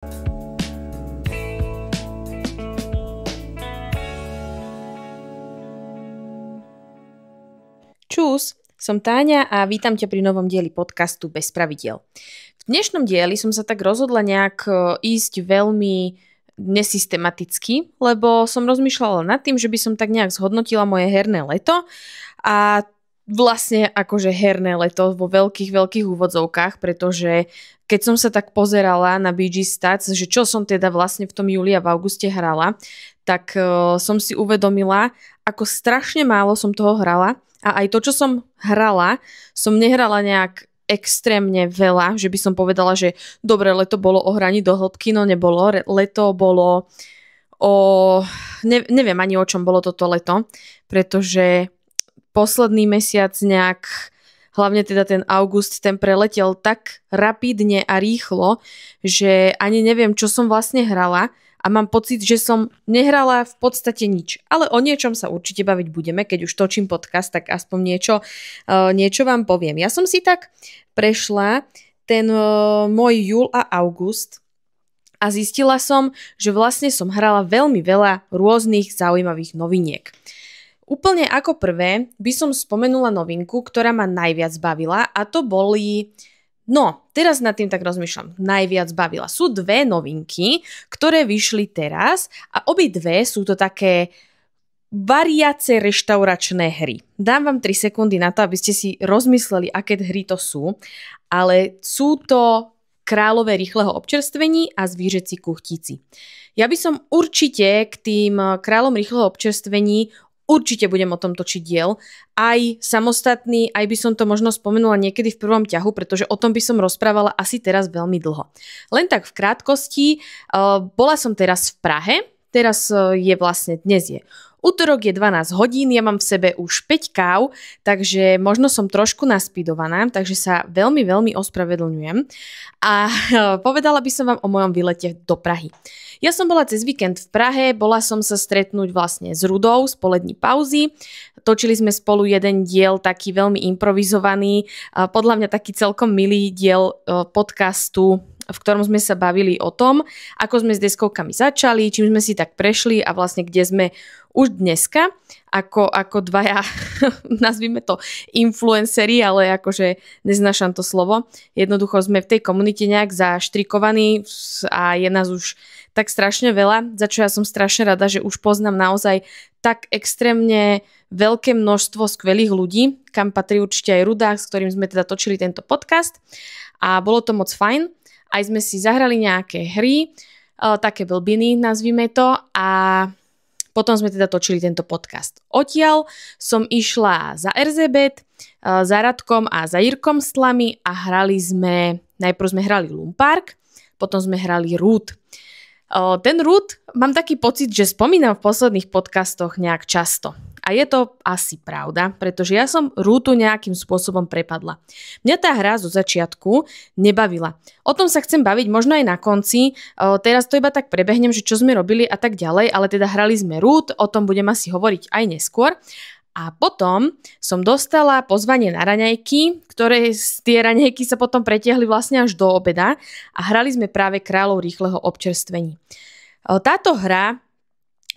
Čus, som Táňa a vítam ťa pri novom dieli podcastu Bez pravidiel. V dnešnom dieli som sa tak rozhodla nejak ísť veľmi nesystematicky, lebo som rozmýšľala nad tým, že by som tak nejak zhodnotila moje herné leto a vlastne akože herné leto vo veľkých úvodzovkách, pretože keď som sa tak pozerala na BG Stats, že čo som teda vlastne v tom júli a v auguste hrala, tak som si uvedomila, ako strašne málo som toho hrala. A aj to, čo som hrala, som nehrala nejak extrémne veľa, že by som povedala, že dobre, leto bolo o hraní do hĺbky, no nebolo. Leto bolo neviem ani o čom bolo toto leto, pretože posledný mesiac nejak, hlavne teda ten august, ten preletel tak rapidne a rýchlo, že ani neviem, čo som vlastne hrala. A mám pocit, že som nehrala v podstate nič. Ale o niečom sa určite baviť budeme, keď už točím podcast, tak aspoň niečo vám poviem. Ja som si tak prešla ten môj júl a august a zistila som, že vlastne som hrala veľmi veľa rôznych zaujímavých noviniek. Úplne ako prvé by som spomenula novinku, ktorá ma najviac bavila, a to boli... No, teraz nad tým tak rozmýšľam, najviac bavila. Sú dve novinky, ktoré vyšli teraz a obidve sú to také variace reštauračné hry. Dám vám 3 sekundy na to, aby ste si rozmysleli, aké hry to sú, ale sú to Kráľové rýchleho občerstvení a Zvířecí kuchtíci. Ja by som určite k tým Kráľom rýchleho občerstvení určite budem o tom točiť diel, aj samostatný, aj by som to možno spomenula niekedy v prvom ťahu, pretože o tom by som rozprávala asi teraz veľmi dlho. Len tak v krátkosti, bola som teraz v Prahe, teraz je vlastne, dnes je utorok, je 12 hodín, ja mám v sebe už 5 káv, takže možno som trošku naspidovaná, takže sa veľmi ospravedlňujem. A povedala by som vám o mojom výlete do Prahy. Ja som bola cez víkend v Prahe, bola som sa stretnúť vlastne s Rudou z polední pauzy. Točili sme spolu jeden diel, taký veľmi improvizovaný, podľa mňa taký celkom milý diel podcastu, v ktorom sme sa bavili o tom, ako sme s deskovkami začali, čím sme si tak prešli a vlastne kde sme už dneska, ako dvaja, nazvime to influenceri, ale akože neznášam to slovo. Jednoducho sme v tej komunite nejak zaštrikovaní a je nás už tak strašne veľa, za čo ja som strašne rada, že už poznám naozaj tak extrémne veľké množstvo skvelých ľudí, kam patrí určite aj Ruda, s ktorým sme teda točili tento podcast a bolo to moc fajn. Aj sme si zahrali nejaké hry, také blbiny, nazvime to, a potom sme teda točili tento podcast. Odtiaľ som išla za RZBet, za Radkom a za Jirkom s tlami a najprv sme hrali Lumpark, potom sme hrali Root. Ten Root, mám taký pocit, že spomínam v posledných podcastoch nejak často. A je to asi pravda, pretože ja som Rootu nejakým spôsobom prepadla. Mňa tá hra zo začiatku nebavila. O tom sa chcem baviť možno aj na konci. Teraz to iba tak prebehnem, že čo sme robili a tak ďalej, ale teda hrali sme Root, o tom budem asi hovoriť aj neskôr. A potom som dostala pozvanie na raňajky, tie raňajky sa potom pretiahli vlastne až do obeda a hrali sme práve Kráľov rýchleho občerstvení. Táto hra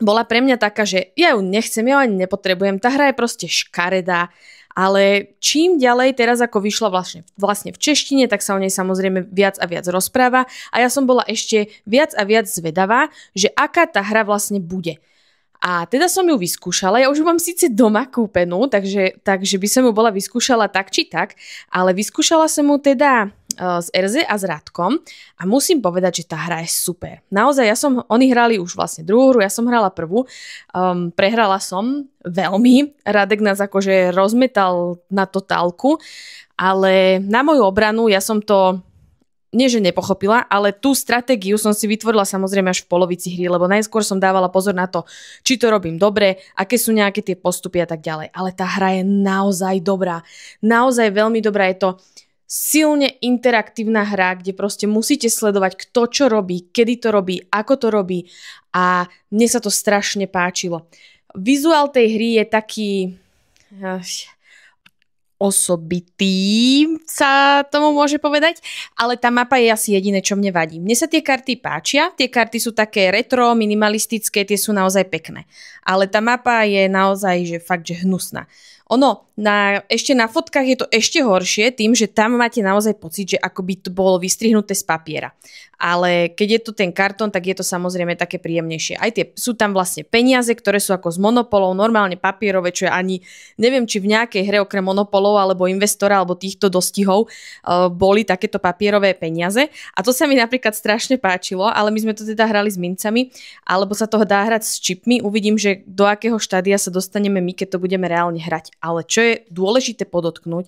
bola pre mňa taká, že ja ju nechcem, ja ju ani nepotrebujem, tá hra je proste škaredá, ale čím ďalej teraz ako vyšla vlastne v češtine, tak sa o nej samozrejme viac a viac rozpráva a ja som bola ešte viac a viac zvedavá, že aká tá hra vlastne bude. A teda som ju vyskúšala, ja už ju mám síce doma kúpenú, takže by som ju bola vyskúšala tak či tak, ale vyskúšala som ju teda s RZ a s Radkom a musím povedať, že tá hra je super. Naozaj, oni hrali už vlastne druhú hru, ja som hrala prvú, prehrala som veľmi, Radek nás akože rozmetal na totálku, ale na moju obranu ja som to nie že nepochopila, ale tú stratégiu som si vytvorila samozrejme až v polovici hry, lebo najskôr som dávala pozor na to, či to robím dobre, aké sú nejaké tie postupy a tak ďalej. Ale tá hra je naozaj dobrá. Naozaj veľmi dobrá. Je to silne interaktívna hra, kde proste musíte sledovať, kto čo robí, kedy to robí, ako to robí a mne sa to strašne páčilo. Vizuál tej hry je taký... osobitý, sa tomu môže povedať, ale tá mapa je asi jediné, čo mne vadí. Mne sa tie karty páčia, tie karty sú také retro, minimalistické, tie sú naozaj pekné. Ale tá mapa je naozaj, že fakt, že hnusná. Ešte na fotkách je to ešte horšie tým, že tam máte naozaj pocit, že ako by to bolo vystrihnuté z papiera. Ale keď je to ten kartón, tak je to samozrejme také príjemnejšie. Aj sú tam vlastne peniaze, ktoré sú ako z monopolov, normálne papierové, čo je ani, neviem, či v nejakej hre okrem monopolov alebo investora alebo týchto dostihov boli takéto papierové peniaze. A to sa mi napríklad strašne páčilo, ale my sme to teda hrali s mincami, alebo sa toho dá hrať s čipmi. Uvidím, že do akého štádia sa dostaneme my, keď to budeme reálne hrať. Ale čo je dôležité podotknúť,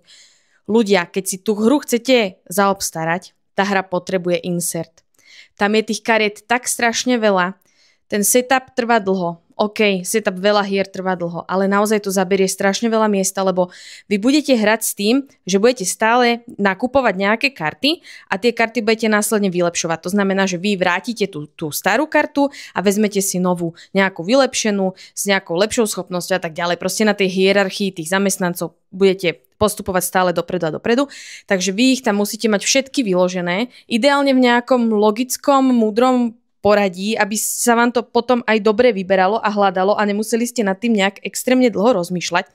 ľudia, keď si tú hru chcete zaobstarať, tá hra potrebuje insert. Tam je tých kariet tak strašne veľa. Ten setup trvá dlho. OK, setup veľa hier trvá dlho, ale naozaj to zaberie strašne veľa miesta, lebo vy budete hrať s tým, že budete stále nakupovať nejaké karty a tie karty budete následne vylepšovať. To znamená, že vy vrátite tú starú kartu a vezmete si novú, nejakú vylepšenú, s nejakou lepšou schopnosťou a tak ďalej. Proste na tej hierarchii tých zamestnancov budete postupovať stále dopredu a dopredu. Takže vy ich tam musíte mať všetky vyložené, ideálne v nejakom logickom, múdrom poradí, aby sa vám to potom aj dobre vyberalo a hľadalo a nemuseli ste nad tým nejak extrémne dlho rozmýšľať.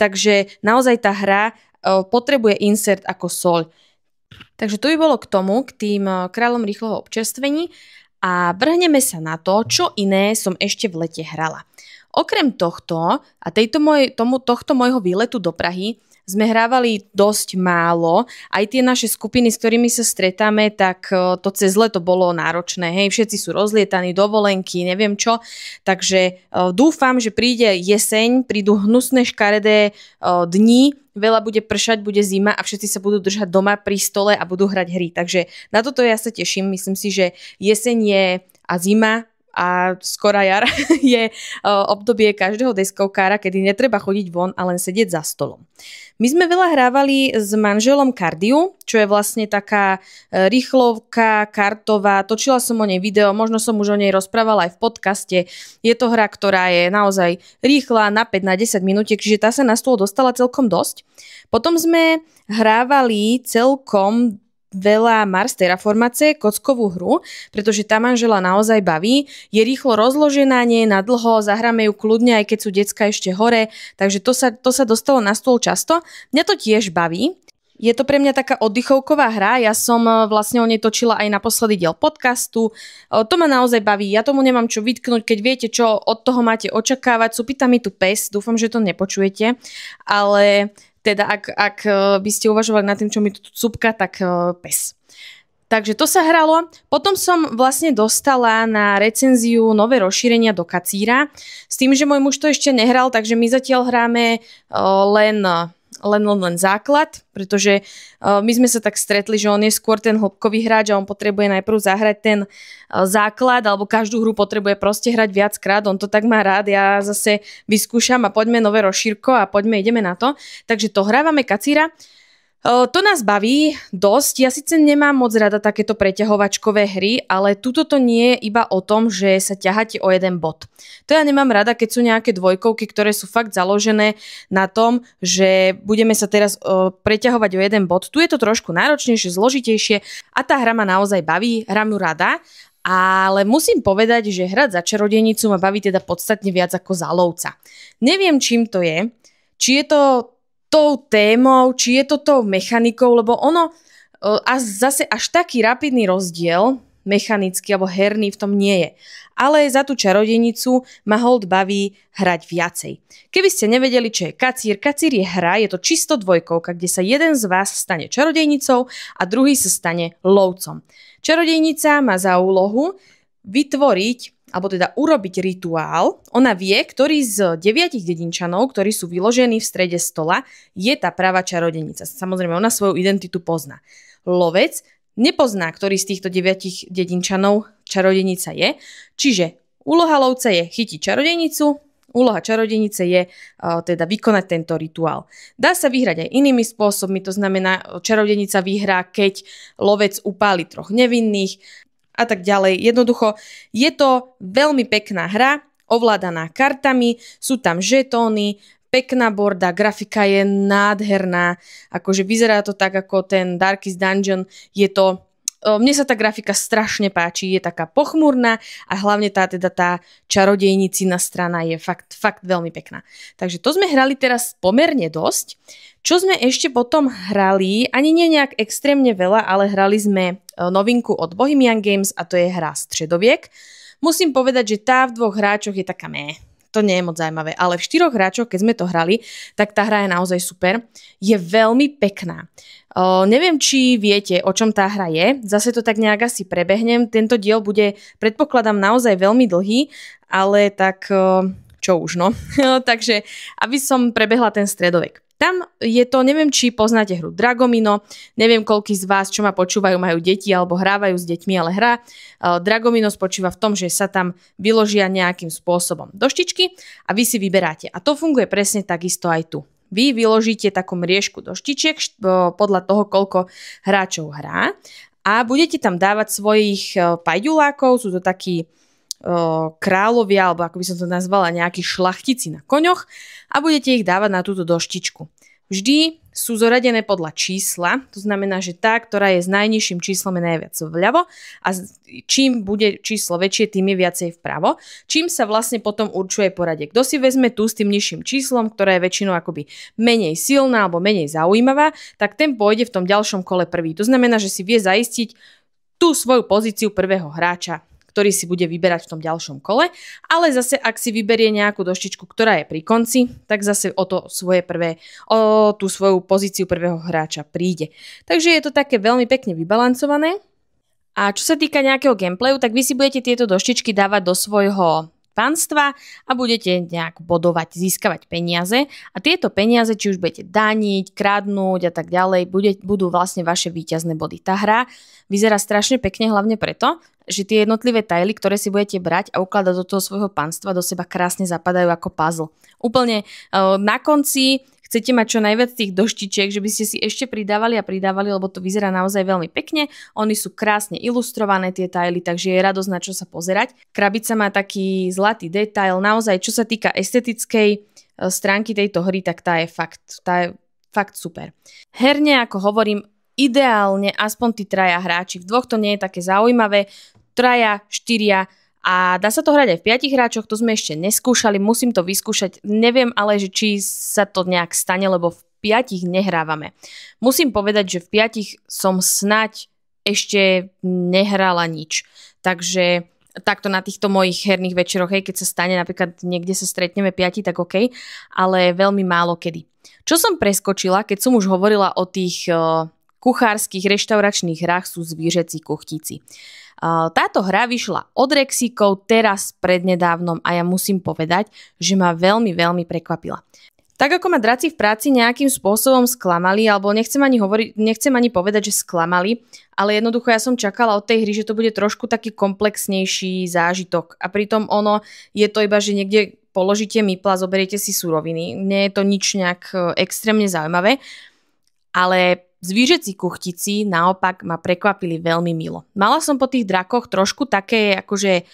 Takže naozaj tá hra potrebuje insert ako soľ. Takže to by bolo k tomu, k tým kráľom rýchleho občerstvení a vrhneme sa na to, čo iné som ešte v lete hrala. Okrem tohto a tohto môjho výletu do Prahy sme hrávali dosť málo. Aj tie naše skupiny, s ktorými sa stretáme, tak to cez leto bolo náročné. Hej, všetci sú rozlietaní, dovolenky, neviem čo. Takže dúfam, že príde jeseň, prídu hnusné škaredé dni, veľa bude pršať, bude zima a všetci sa budú držať doma pri stole a budú hrať hry. Takže na toto ja sa teším. Myslím si, že jeseň je a zima a skorá jar je obdobie každého deskovkára, kedy netreba chodiť von a len sedieť za stolom. My sme veľa hrávali s manželom Kardiu, čo je vlastne taká rýchlovka, kartová. Točila som o nej video, možno som už o nej rozprávala aj v podcaste. Je to hra, ktorá je naozaj rýchla, na 5 na 10 minútiek, čiže tá sa na stôl dostala celkom dosť. Potom sme hrávali celkom veľa Mars Terraformace, kockovú hru, pretože tá manžela naozaj baví. Je rýchlo rozložená, nie je na dlho, zahráme ju kľudne, aj keď sú decka ešte hore, takže to sa dostalo na stôl často. Mňa to tiež baví. Je to pre mňa taká oddychovková hra, ja som vlastne o nej točila aj naposledy diel podcastu. To ma naozaj baví, ja tomu nemám čo vytknúť, keď viete, čo od toho máte očakávať. Supýta mi tu pes, dúfam, že to nepočujete, ale teda ak by ste uvažovali nad tým, čo mi tu cupka, tak pes. Takže to sa hralo. Potom som vlastne dostala na recenziu nové rozšírenia do Kacíra. S tým, že môj muž to ešte nehral, takže my zatiaľ hráme len základ, pretože my sme sa tak stretli, že on je skôr ten hĺbkový hráč a on potrebuje najprv zahrať ten základ, alebo každú hru potrebuje proste hrať viackrát, on to tak má rád, ja zase vyskúšam a poďme nové rozšírko a ideme na to. Takže to hrávame Kacíra. To nás baví dosť. Ja síce nemám moc rada takéto preťahovačkové hry, ale tuto to nie je iba o tom, že sa ťaháte o jeden bod. To ja nemám rada, keď sú nejaké dvojkovky, ktoré sú fakt založené na tom, že budeme sa teraz preťahovať o jeden bod. Tu je to trošku náročnejšie, zložitejšie a tá hra ma naozaj baví, hrám ju rada, ale musím povedať, že hrať za čarodejnicu ma baví teda podstatne viac ako za lovca. Neviem, čím to je, či je to tou témou, či je to tou mechanikou, lebo ono a zase až taký rapidný rozdiel mechanický alebo herný v tom nie je. Ale za tú čarodejnicu ma hold baví hrať viacej. Keby ste nevedeli, čo je Kacír, Kacír je hra, je to čisto dvojkovka, kde sa jeden z vás stane čarodejnicou a druhý sa stane lovcom. Čarodejnica má za úlohu vytvoriť alebo teda urobiť rituál. Ona vie, ktorý z 9 dedinčanov, ktorí sú vyložení v strede stola, je tá pravá čarodejnica. Samozrejme, ona svoju identitu pozná. Lovec nepozná, ktorý z týchto 9 dedinčanov čarodejnica je, čiže úloha lovca je chytiť čarodejnicu, úloha čarodejnice je teda vykonať tento rituál. Dá sa vyhrať aj inými spôsobmi, to znamená, čarodejnica vyhrá, keď lovec upáli 3 nevinných, a tak ďalej. Jednoducho je to veľmi pekná hra, ovládaná kartami, sú tam žetóny, pekná borda, grafika je nádherná, akože vyzerá to tak ako ten Darkest Dungeon, je to mne sa tá grafika strašne páči, je taká pochmúrna a hlavne tá čarodejnicina strana je fakt veľmi pekná. Takže to sme hrali teraz pomerne dosť. Čo sme ešte potom hrali, ani nie nejak extrémne veľa, ale hrali sme novinku od Bohemian Games a to je hra Stredoviek. Musím povedať, že tá v 2 hráčoch je taká to nie je moc zaujímavé, ale v 4 hráčoch, keď sme to hrali, tak tá hra je naozaj super. Je veľmi pekná. Neviem, či viete, o čom tá hra je. Zase to tak nejak asi prebehnem. Tento diel bude, predpokladám, naozaj veľmi dlhý, ale tak čo už, no. Takže, aby som prebehla ten stredovek. Tam je to, neviem, či poznáte hru Dragomino, neviem, koľký z vás, čo ma počúvajú, majú deti alebo hrávajú s deťmi, ale hra Dragomino spočíva v tom, že sa tam vyložia nejakým spôsobom doštičky a vy si vyberáte. A to funguje presne takisto aj tu. Vy vyložíte takú mriežku doštičiek podľa toho, koľko hráčov hrá a budete tam dávať svojich pajďulákov, sú to takí kráľovia, alebo ako by som to nazvala, nejakí šlachtici na koňoch a budete ich dávať na túto doštičku. Vždy sú zoradené podľa čísla, to znamená, že tá, ktorá je s najnižším číslom je najviac vľavo a čím bude číslo väčšie, tým je viacej vpravo, čím sa vlastne potom určuje poradie. Kto si vezme tú s tým nižším číslom, ktorá je väčšinou akoby menej silná alebo menej zaujímavá, tak ten pôjde v tom ďalšom kole prvý. To znamená, že si vie zaistiť tú svoju pozíciu prvého hráča, ktorý si bude vyberať v tom ďalšom kole, ale zase ak si vyberie nejakú doštičku, ktorá je pri konci, tak zase o tú svoju pozíciu prvého hráča príde. Takže je to také veľmi pekne vybalancované. A čo sa týka nejakého gameplayu, tak vy si budete tieto doštičky dávať do svojho panstva a budete nejak bodovať, získavať peniaze a tieto peniaze, či už budete daniť, kradnúť a tak ďalej, budú vlastne vaše víťazné body. Tá hra vyzerá strašne pekne, hlavne preto, že tie jednotlivé tajly, ktoré si budete brať a ukladať do toho svojho panstva, do seba krásne zapadajú ako puzzle. Úplne na konci chcete mať čo najviac tých doštičiek, že by ste si ešte pridávali, lebo to vyzerá naozaj veľmi pekne. Oni sú krásne ilustrované tie tajly, takže je radosť na čo sa pozerať. Krabica má taký zlatý detail, naozaj čo sa týka estetickej stránky tejto hry, tak tá je fakt super. Herne, ako hovorím, ideálne aspoň tí 3 hráči. V 2 to nie je také zaujímavé. 3, 4 a dá sa to hrať aj v 5 hráčoch, to sme ešte neskúšali, musím to vyskúšať. Neviem ale, že či sa to nejak stane, lebo v 5 nehrávame. Musím povedať, že v 5 som snať ešte nehrala nič. Takže takto na týchto mojich herných večeroch, keď sa stane, napríklad niekde sa stretneme 5, tak OK, ale veľmi málo kedy. Čo som preskočila, keď som už hovorila o tých kuchárskych reštauračných hrách, sú Zvířecí kuchtíci. Táto hra vyšla od Rexíkov teraz prednedávnom a ja musím povedať, že ma veľmi, veľmi prekvapila. Tak ako ma draci v práci nejakým spôsobom sklamali, alebo nechcem ani povedať, že sklamali, ale jednoducho ja som čakala od tej hry, že to bude trošku taký komplexnejší zážitok. A pritom je to iba, že niekde položíte mypla a zoberiete si suroviny. Nie je to nič nejak extrémne zaujímavé, ale Zvířecí kuchtici naopak ma prekvapili veľmi milo. Mala som po tých drakoch trošku také akože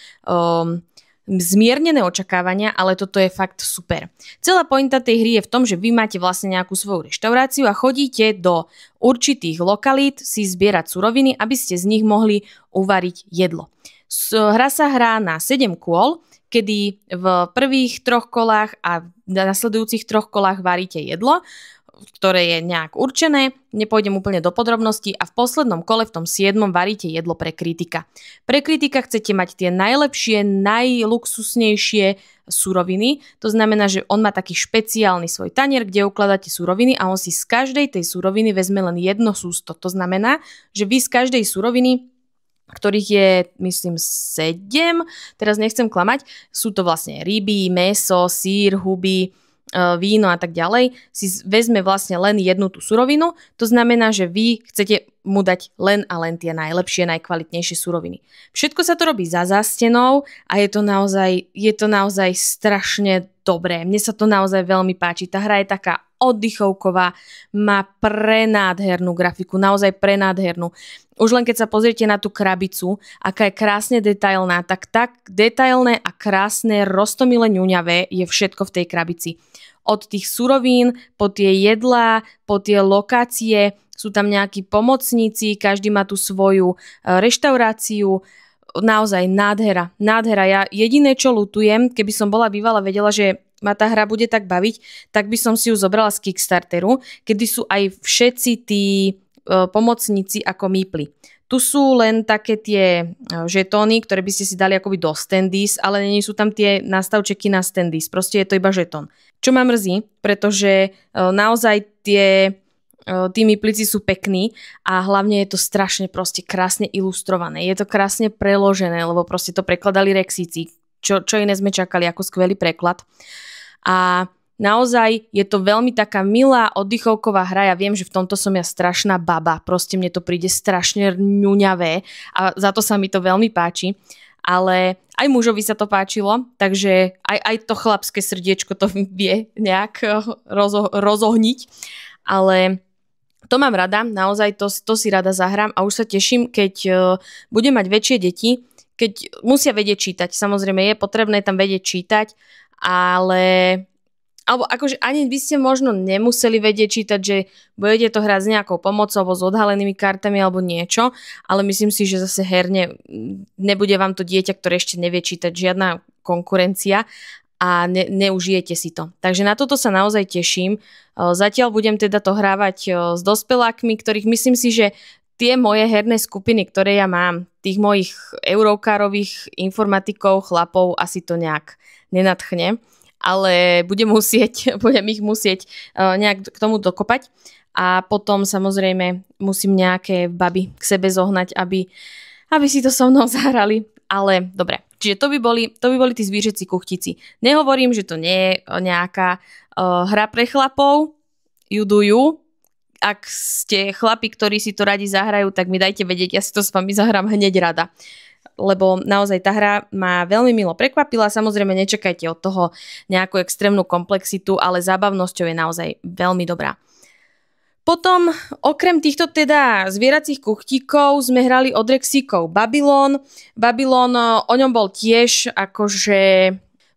zmiernené očakávania, ale toto je fakt super. Celá pointa tej hry je v tom, že vy máte vlastne nejakú svoju reštauráciu a chodíte do určitých lokalít si zbierať suroviny, aby ste z nich mohli uvariť jedlo. Hra sa hrá na 7 kôl, kedy v prvých 3 kolách a v nasledujúcich 3 kolách varíte jedlo, ktoré je nejak určené, nepôjdem úplne do podrobností a v poslednom kole, v tom 7. varíte jedlo pre kritika. Pre kritika chcete mať tie najlepšie, najluxusnejšie suroviny, to znamená, že on má taký špeciálny svoj tanier, kde ukladáte suroviny a on si z každej tej suroviny vezme len jedno sústo. To znamená, že vy z každej suroviny, ktorých je, myslím, 7, teraz nechcem klamať, sú to vlastne ryby, mäso, sír, huby, víno a tak ďalej, si vezme vlastne len jednu tú surovinu, to znamená, že vy chcete mu dať len a len tie najlepšie, najkvalitnejšie suroviny. Všetko sa to robí za zástenou a je to naozaj strašne dobré. Mne sa to naozaj veľmi páči. Tá hra je taká oddychovková, má prenádhernú grafiku, naozaj prenádhernú. Už len keď sa pozriete na tú krabicu, aká je krásne detailná, tak detailné a krásne roztomile ňuňavé je všetko v tej krabici. od tých surovín, po tie jedlá, po tie lokácie, sú tam nejakí pomocníci, každý má tú svoju reštauráciu, naozaj nádhera. Ja jediné, čo ľutujem, keby som bola bývala vedela, že ma tá hra bude tak baviť, tak by som si ju zobrala z Kickstarteru, kedy sú aj všetci tí pomocníci ako mípli. Tu sú len také tie žetóny, ktoré by ste si dali akoby do standees, ale nie sú tam tie nastavčeky na standees. Proste je to iba žetón. Čo ma mrzí, pretože naozaj tí míplici sú pekní a hlavne je to strašne proste krásne ilustrované. Je to krásne preložené, lebo proste to prekladali Rexíci. Čo iné sme čakali ako skvelý preklad. A naozaj je to veľmi taká milá oddychovková hra. Ja viem, že v tomto som ja strašná baba. Proste mne to príde strašne ňuňavé a za to sa mi to veľmi páči. Ale aj mužovi sa to páčilo, takže aj to chlapské srdiečko to vie nejak rozohniť. Ale to mám rada, naozaj to si rada zahrám a už sa teším, keď budem mať väčšie deti, keď musia vedieť čítať. Samozrejme je potrebné tam vedieť čítať, alebo akože ani by ste možno nemuseli vedieť čítať, že budete to hrať s nejakou pomocou, s odhalenými kartami alebo niečo, ale myslím si, že zase herne nebude vám to dieťa, ktoré ešte nevie čítať, žiadna konkurencia a neužijete si to. Takže na toto sa naozaj teším. Zatiaľ budem teda to hrávať s dospelákmi, ktorých myslím si, že tie moje herné skupiny, ktoré ja mám, tých mojich eurókárových informatikov, chlapov, asi to nejak nenadchne, ale budem ich musieť nejak k tomu dokopať a potom samozrejme musím nejaké baby k sebe zohnať, aby si to so mnou zahrali, ale dobre. Čiže to by boli tí zvířecí kuchtici. Nehovorím, že to nie je nejaká hra pre chlapov, you do you. Ak ste chlapi, ktorí si to radi zahrajú, tak mi dajte vedieť, ja si to s vami zahrám hneď rada. Lebo naozaj tá hra ma veľmi milo prekvapila. Samozrejme nečakajte od toho nejakú extrémnu komplexitu, ale zábavnosťou je naozaj veľmi dobrá. Potom okrem týchto teda zvieracích kuchtíkov sme hrali od Rexíkov Babylon. O ňom bol tiež akože...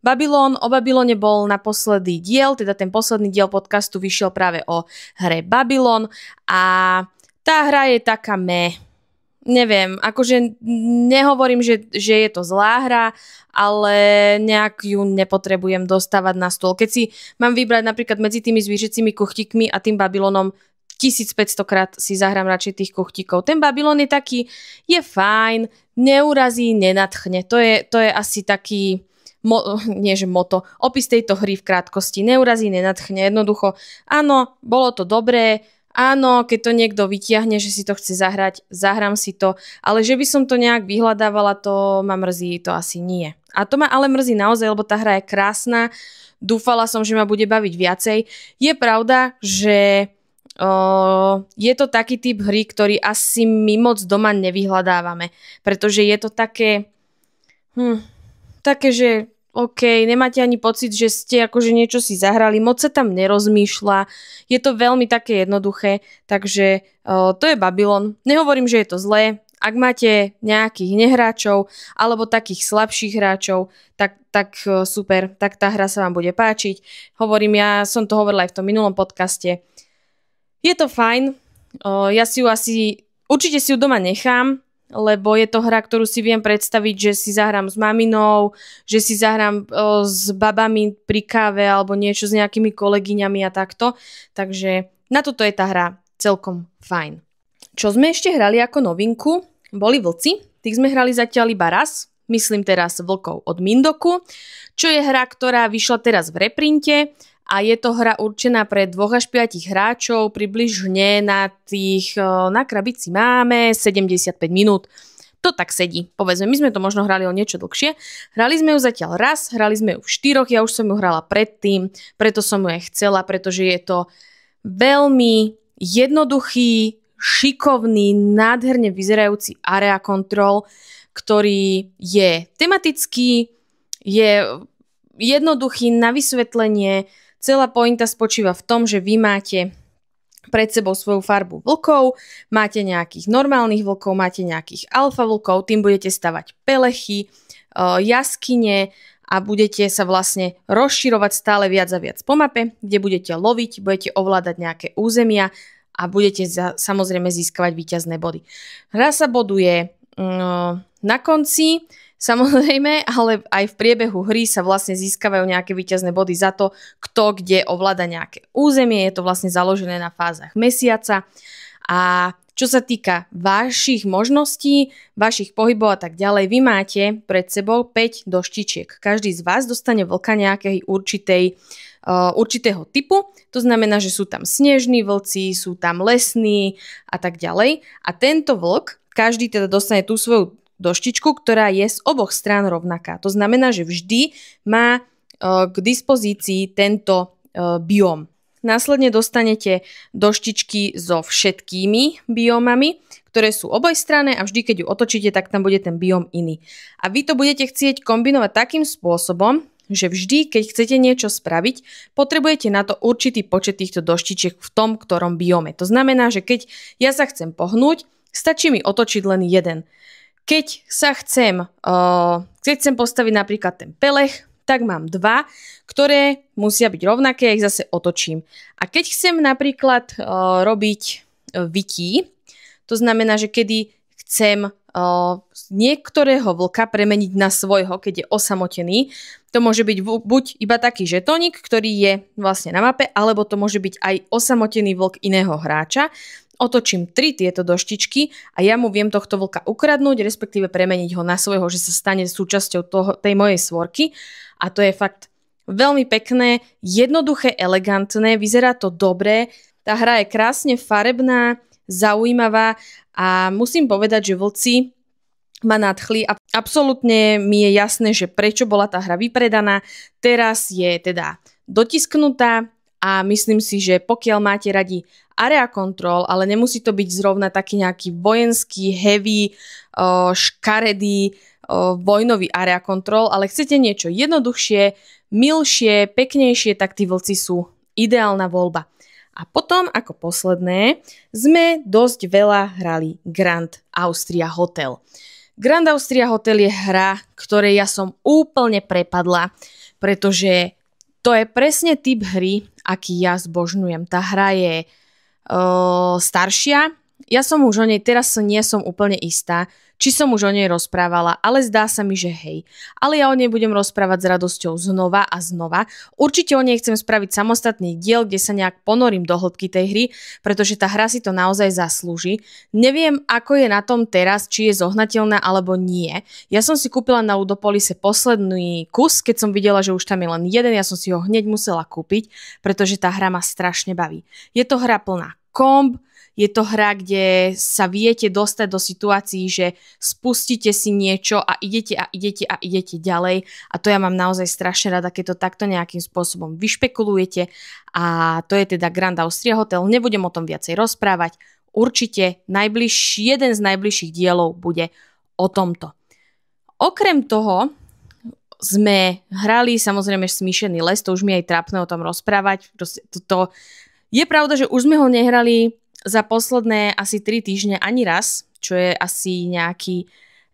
O Babylone bol naposledy diel, teda ten posledný diel podcastu vyšiel práve o hre Babylon a tá hra je taká neviem, akože nehovorím, že je to zlá hra, ale nejak ju nepotrebujem dostávať na stôl. Keď si mám vybrať napríklad medzi tými zvířecími kuchtíkmi a tým Babylonom, 1500 krát si zahrám radšej tých kuchtíkov. Ten Babylon je taký, je fajn, neurazí, nenadchne. To je asi taký... opis tejto hry v krátkosti. Neurazí, nenadchne. Jednoducho, áno, bolo to dobré, áno, keď to niekto vytiahne, že si to chce zahrať, zahrám si to, ale že by som to nejak vyhľadávala, to ma mrzí, to asi nie. A to ma ale mrzí naozaj, lebo tá hra je krásna, dúfala som, že ma bude baviť viacej. Je pravda, že je to taký typ hry, ktorý asi my moc doma nevyhľadávame, pretože je to také, že OK, nemáte ani pocit, že ste akože niečo si zahrali, moc sa tam nerozmýšľa, je to veľmi také jednoduché, takže to je Babylon. Nehovorím, že je to zlé, ak máte nejakých nehráčov alebo takých slabších hráčov, tak super, tak tá hra sa vám bude páčiť. Hovorím, ja som to hovorila aj v tom minulom podcaste. Je to fajn, ja si ju určite si ju doma nechám, lebo je to hra, ktorú si viem predstaviť, že si zahrám s maminou, že si zahrám s babami pri káve alebo niečo s nejakými kolegyňami a takto. Takže na toto je tá hra celkom fajn. Čo sme ešte hrali ako novinku, boli vlci. Tých sme hrali zatiaľ iba raz, myslím teraz Vlkov od Mindoku, čo je hra, ktorá vyšla teraz v reprinte a je to hra určená pre 2 až 5 hráčov, približne na krabici máme 75 minút. To tak sedí, povedzme, my sme to možno hrali o niečo dlhšie. Hrali sme ju zatiaľ raz, hrali sme ju v 4, ja už som ju hrala predtým, preto som ju aj chcela, pretože je to veľmi jednoduchý, šikovný, nádherne vyzerajúci area control, ktorý je tematický, je jednoduchý na vysvetlenie. Celá pointa spočíva v tom, že vy máte pred sebou svoju farbu vlkov, máte nejakých normálnych vlkov, máte nejakých alfa vlkov, tým budete stavať pelechy, jaskyne a budete sa vlastne rozširovať stále viac a viac po mape, kde budete loviť, budete ovládať nejaké územia a budete samozrejme získavať víťazné body. Hra sa boduje na konci, samozrejme, ale aj v priebehu hry sa vlastne získavajú nejaké víťazné body za to, kto kde ovláda nejaké územie. Je to vlastne založené na fázach mesiaca. A čo sa týka vašich možností, vašich pohybov a tak ďalej, vy máte pred sebou 5 doštičiek. Každý z vás dostane vlka nejakej určitého typu. To znamená, že sú tam snežní vlci, sú tam lesní a tak ďalej. A tento vlk, každý teda dostane tú svoju doštičku, ktorá je z oboch strán rovnaká. To znamená, že vždy má k dispozícii tento bióm. Následne dostanete doštičky so všetkými biómami, ktoré sú obojstranné a vždy, keď ju otočíte, tak tam bude ten bióm iný. A vy to budete chcieť kombinovať takým spôsobom, že vždy, keď chcete niečo spraviť, potrebujete na to určitý počet týchto doštičiek v tom, ktorom biome. To znamená, že keď ja sa chcem pohnúť, stačí mi otočiť len jeden. Keď chcem postaviť napríklad ten pelech, tak mám 2, ktoré musia byť rovnaké, ja ich zase otočím. A keď chcem napríklad robiť vytí, to znamená, že kedy chcem niektorého vlka premeniť na svojho, keď je osamotený, to môže byť buď iba taký žetónik, ktorý je vlastne na mape, alebo to môže byť aj osamotený vlk iného hráča. Otočím 3 tieto doštičky a ja mu viem tohto vlka ukradnúť, respektíve premeniť ho na svojho, že sa stane súčasťou tej mojej svorky. A to je fakt veľmi pekné, jednoduché, elegantné, vyzerá to dobre. Tá hra je krásne farebná, zaujímavá a musím povedať, že vlci ma nadchli a absolútne mi je jasné, že prečo bola tá hra vypredaná. Teraz je teda dotisknutá a myslím si, že pokiaľ máte radi area control, ale nemusí to byť zrovna taký nejaký vojenský, heavy, škaredý, vojnový area control, ale chcete niečo jednoduchšie, milšie, peknejšie, tak tí vlci sú ideálna voľba. A potom, ako posledné, sme dosť veľa hrali Grand Austria Hotel. Grand Austria Hotel je hra, ktorej ja som úplne prepadla, pretože to je presne typ hry, aký ja zbožňujem. Tá hra je staršia. Ja som už o nej, teraz nie som úplne istá, či som už o nej rozprávala, ale zdá sa mi, že hej. Ale ja o nej budem rozprávať s radosťou znova a znova. Určite o nej chcem spraviť samostatný diel, kde sa nejak ponorím do hĺbky tej hry, pretože tá hra si to naozaj zaslúži. Neviem, ako je na tom teraz, či je zohnateľná alebo nie. Ja som si kúpila na Ludopolise posledný kus, keď som videla, že už tam je len jeden, ja som si ho hneď musela kúpiť, pretože tá hra ma strašne baví. Je to hra plná komb, je to hra, kde sa viete dostať do situácií, že spustíte si niečo a idete ďalej a to ja mám naozaj strašne rada, keď to takto nejakým spôsobom vyšpekulujete a to je teda Grand Austria Hotel. Nebudem o tom viacej rozprávať. Určite jeden z najbližších dielov bude o tomto. Okrem toho sme hrali samozrejme Smíšený les, to už mi aj trápne o tom rozprávať. Je pravda, že už sme ho nehrali za posledné asi 3 týždne ani raz, čo je asi nejaký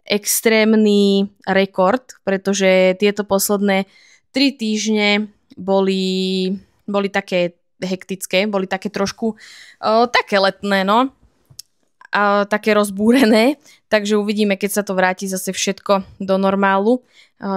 extrémny rekord, pretože tieto posledné 3 týždne boli také hektické, boli také trošku také letné, no. Také rozbúrené, takže uvidíme, keď sa to vráti zase všetko do normálu,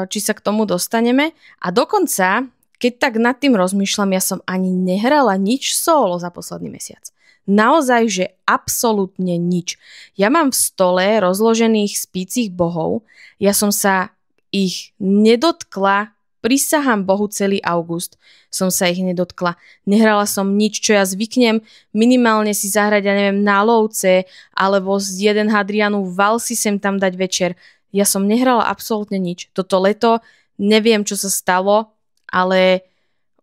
či sa k tomu dostaneme. A dokonca, keď tak nad tým rozmýšľam, ja som ani nehrala nič solo za posledný mesiac. Naozaj, že absolútne nič. Ja mám v stole rozložených spícich bohov, ja som sa ich nedotkla, prisahám Bohu celý august som sa ich nedotkla. Nehrala som nič, čo ja zvyknem minimálne si zahrať, ja neviem, na lovce, alebo z jeden Hadrianu val si sem tam dať večer. Ja som nehrala absolútne nič. Toto leto neviem, čo sa stalo, ale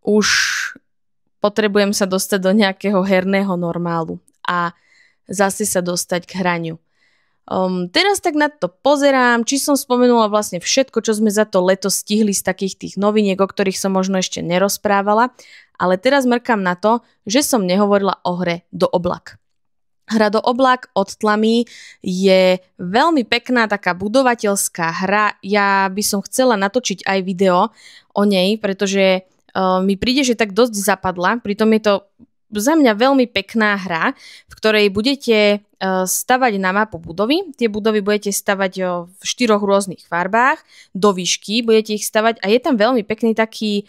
už potrebujem sa dostať do nejakého herného normálu a zase sa dostať k hraniu. Teraz tak na to pozerám, či som spomenula vlastne všetko, čo sme za to leto stihli z takých tých noviniek, o ktorých som možno ešte nerozprávala, ale teraz mrkám na to, že som nehovorila o hre Do oblak. Hra do oblák od tlamy je veľmi pekná taká budovateľská hra. Ja by som chcela natočiť aj video o nej, pretože mi príde, že tak dosť zapadla. Pritom je to za mňa veľmi pekná hra, v ktorej budete stavať na mapu budovy. Tie budovy budete stavať v 4 rôznych farbách, do výšky budete ich stavať a je tam veľmi pekný taký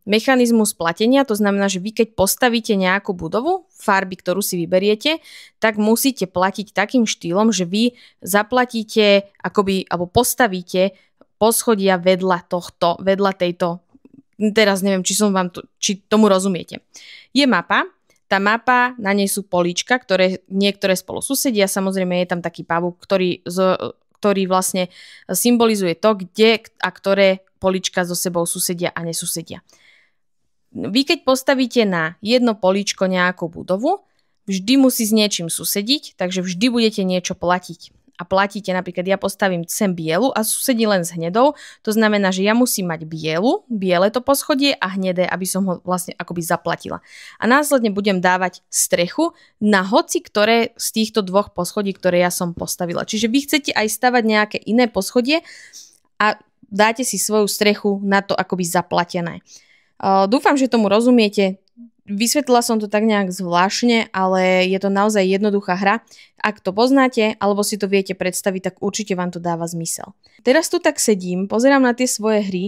mechanizmus platenia. To znamená, že vy keď postavíte nejakú budovu, farby, ktorú si vyberiete, tak musíte platiť takým štýlom, že vy zaplatíte alebo postavíte poschodia vedľa tejto. Teraz neviem, či tomu rozumiete. Je mapa, tá mapa, na nej sú políčka, ktoré niektoré spolu susedia, samozrejme je tam taký pavúk, ktorý vlastne symbolizuje to, kde a ktoré políčka so sebou susedia a nesusedia. Vy keď postavíte na jedno políčko nejakú budovu, vždy musí s niečím susediť, takže vždy budete niečo platiť. A platíte, napríklad ja postavím sem bielu a susedí len s hnedou, to znamená, že ja musím mať biele to poschodie a hnedé, aby som ho vlastne akoby zaplatila. A následne budem dávať strechu na hoci ktoré z týchto 2 poschodí, ktoré ja som postavila. Čiže vy chcete aj stavať nejaké iné poschodie a dáte si svoju strechu na to akoby zaplatené. Dúfam, že tomu rozumiete. Vysvetlila som to tak nejak zvláštne, ale je to naozaj jednoduchá hra. Ak to poznáte, alebo si to viete predstaviť, tak určite vám to dáva zmysel. Teraz tu tak sedím, pozerám na tie svoje hry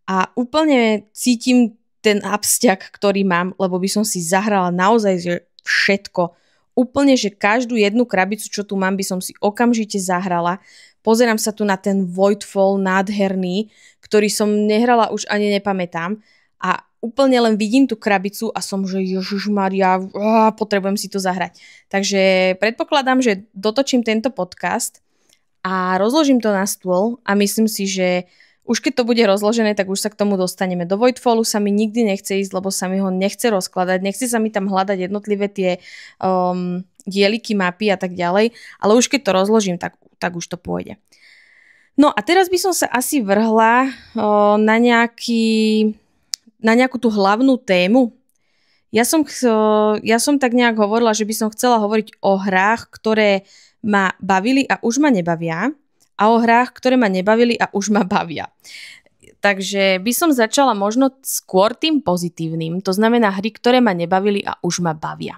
a úplne cítim ten absťak, ktorý mám, lebo by som si zahrala naozaj že všetko. Úplne, že každú jednu krabicu, čo tu mám, by som si okamžite zahrala. Pozerám sa tu na ten Voidfall nádherný, ktorý som nehrala už ani nepamätám. A úplne len vidím tú krabicu a som, že Ježišmaria, potrebujem si to zahrať. Takže predpokladám, že dotočím tento podcast a rozložím to na stôl a myslím si, že už keď to bude rozložené, tak už sa k tomu dostaneme. Do Voidfallu sa mi nikdy nechce ísť, lebo sa mi ho nechce rozkladať, nechce sa mi tam hľadať jednotlivé tie dieliky, mapy a tak ďalej, ale už keď to rozložím, tak už to pôjde. No a teraz by som sa asi vrhla na nejakú tú hlavnú tému. Ja som tak nejak hovorila, že by som chcela hovoriť o hrách, ktoré ma bavili a už ma nebavia a o hrách, ktoré ma nebavili a už ma bavia. Takže by som začala možno skôr tým pozitívnym, to znamená hry, ktoré ma nebavili a už ma bavia.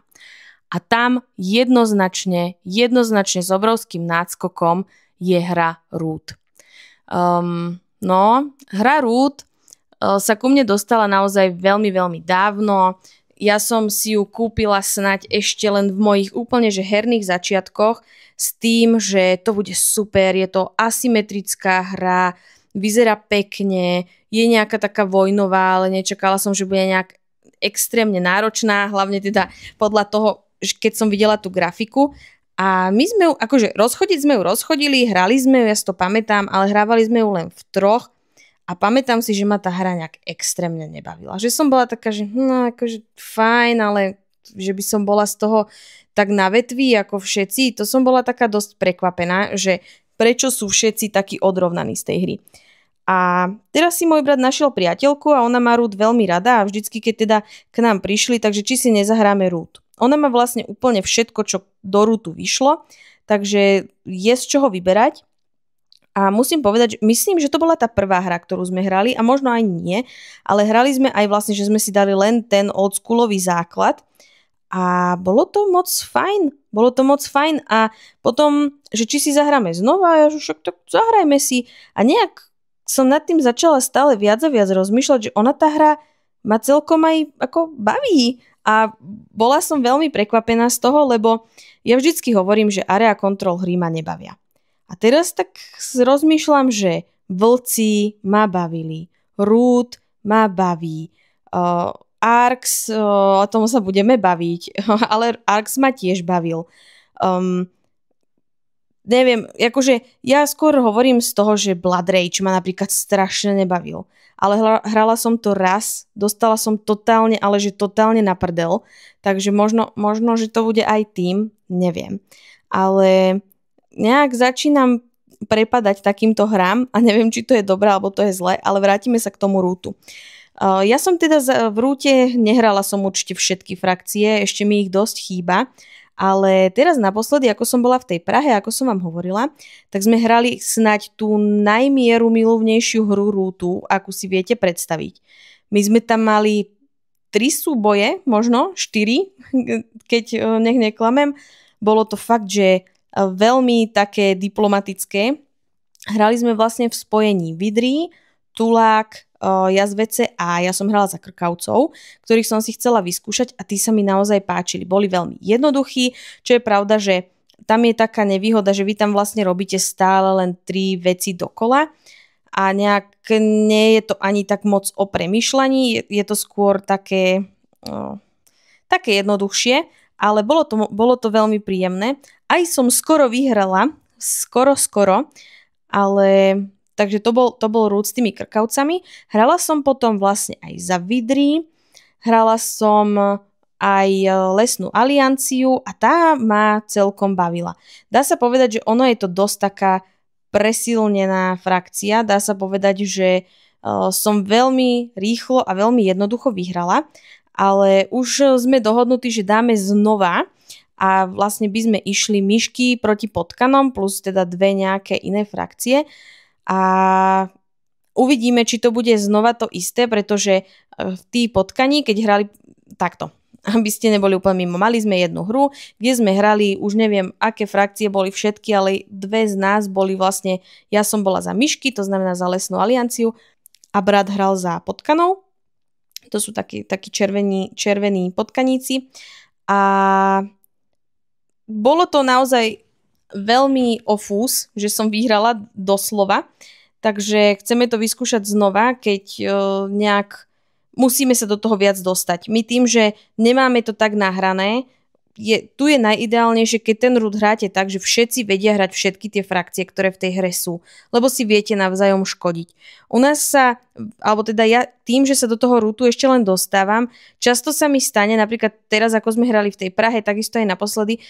A tam jednoznačne s obrovským náskokom je hra Root. Hra Root sa ku mne dostala naozaj veľmi, veľmi dávno. Ja som si ju kúpila snáď ešte len v mojich úplne že herných začiatkoch s tým, že to bude super, je to asymetrická hra, vyzerá pekne, je nejaká taká vojnová, ale nečakala som, že bude nejak extrémne náročná, hlavne teda podľa toho, keď som videla tú grafiku. A my sme ju, rozchodiť sme ju rozchodili, hrali sme ju, ja si to pamätám, ale hrávali sme ju len v 3. A pamätám si, že ma tá hra nejak extrémne nebavila. Že som bola taká, že fajn, ale že by som bola z toho tak na vetví ako všetci. To som bola taká dosť prekvapená, že prečo sú všetci takí odrovnaní z tej hry. A teraz si môj brat našiel priateľku a ona má Root veľmi rada a vždycky, keď teda k nám prišli, takže či si nezahráme Root. Ona má vlastne úplne všetko, čo do Rootu vyšlo, takže je z čoho vyberať. A musím povedať, že myslím, že to bola tá prvá hra, ktorú sme hrali a možno aj nie, ale hrali sme aj vlastne, že sme si dali len ten oldschoolový základ a bolo to moc fajn a potom, že či si zahráme znova, ja že však tak zahrajme si a nejak som nad tým začala stále viac a viac rozmýšľať, že ona tá hra ma celkom aj ako baví a bola som veľmi prekvapená z toho, lebo ja vždycky hovorím, že area control hry ma nebavia. A teraz tak rozmýšľam, že vlci ma bavili, Root ma baví, Arx, o tom sa budeme baviť, ale Arx ma tiež bavil. Neviem, akože ja skôr hovorím z toho, že Blood Rage ma napríklad strašne nebavil. Ale hrala som to raz, dostala som totálne na prdel, takže možno, že to bude aj tým, neviem. Ale nejak začínam prepadať takýmto hrám a neviem, či to je dobré alebo to je zle, ale vrátime sa k tomu Rootu. Ja som teda v Roote nehrala som určite všetky frakcie, ešte mi ich dosť chýba Ale teraz naposledy, ako som bola v tej Prahe, ako som vám hovorila, tak sme hrali snať tú najmierumilovnejšiu hru rútu, akú si viete predstaviť. My sme tam mali 3 súboje, možno 4, keď nech neklamem. Bolo to fakt, že veľmi také diplomatické. Hrali sme vlastne v spojení vidry, tulák, jazvece a ja som hrala za krkavcov, ktorých som si chcela vyskúšať a tí sa mi naozaj páčili. Boli veľmi jednoduchí, čo je pravda, že tam je taká nevýhoda, že vy tam vlastne robíte stále len 3 veci dokola a nejak nie je to ani tak moc o premýšľaní, je to skôr také jednoduchšie, ale bolo to veľmi príjemné. Aj som skoro vyhrala, skoro, ale takže to bol rúd s tými krkavcami. Hrala som potom vlastne aj za vidry, hrala som aj lesnú alianciu a tá ma celkom bavila. Dá sa povedať, že ono je to dosť taká presilnená frakcia. Dá sa povedať, že som veľmi rýchlo a veľmi jednoducho vyhrala, ale už sme dohodnutí, že dáme znova a vlastne by sme išli myšky proti potkanom plus teda 2 nejaké iné frakcie a uvidíme, či to bude znova to isté, pretože tí potkani, keď hrali takto, aby ste neboli úplne mimo. Mali sme jednu hru, kde sme hrali, už neviem, aké frakcie boli všetky, ale 2 z nás boli vlastne, ja som bola za myšky, to znamená za lesnú alianciu a brat hral za potkanov. To sú takí červení potkaníci a bolo to naozaj veľmi ofús, že som vyhrala doslova, takže chceme to vyskúšať znova, keď nejak musíme sa do toho viac dostať. My tým, že nemáme to tak nahrané, tu je najideálnejšie, keď ten rúd hráte tak, že všetci vedia hrať všetky tie frakcie, ktoré v tej hre sú, lebo si viete navzájom škodiť. U nás alebo teda ja tým, že sa do toho rútu ešte len dostávam, často sa mi stane, napríklad teraz, ako sme hrali v tej Prahe, takisto aj naposledy,